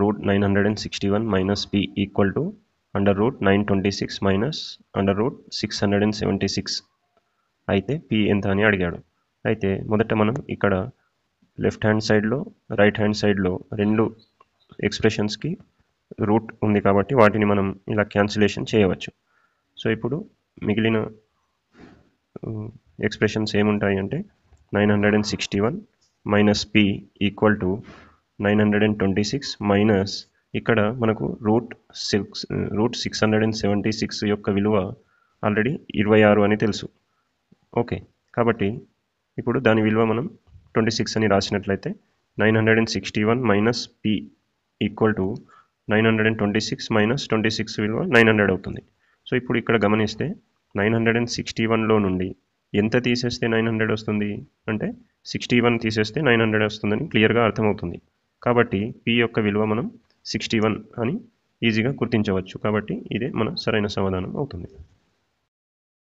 Route 961 minus p equal to under root 926 minus under root 676 అయితే p ఎంత అని అడిగాడు. అయితే మొదట మనం ఇక్కడ లెఫ్ట్ హ్యాండ్ సైడ్లో రైట్ హ్యాండ్ సైడ్లో రెండు ఎక్స్ప్రెషన్స్కి రూట్ ఉంది కాబట్టి వాటిని మనం ఇలా క్యాన్సిలేషన్ చేయవచ్చు. సో ఇప్పుడు మిగిలిన ఎక్స్ప్రెషన్స్ ఏముంటాయి అంటే 961 minus p equal to 926 minus ఇక్కడ మనకు రూట్ 676 యొక్క విలువ ఆల్రెడీ 26 అని తెలుసు. ఓకే, కాబట్టి ఇప్పుడు దాని విలువ మనం 26 అని రాసినట్లయితే 961 minus p equal to 926 minus 26 విలువ 900 అవుతుంది. సో ఇప్పుడు ఇక్కడ గమనిస్తే 961లో నుండి ఎంత తీసేస్తే 900 వస్తుంది అంటే 61 తీసేస్తే 900 వస్తుందని క్లియర్గా అర్థమవుతుంది. కాబట్టి p యొక్క విలువ మనం 61 అని ఈజీగా గుర్తించవచ్చు. కాబట్టి ఇదే మన సరైన సమాధానం అవుతుంది.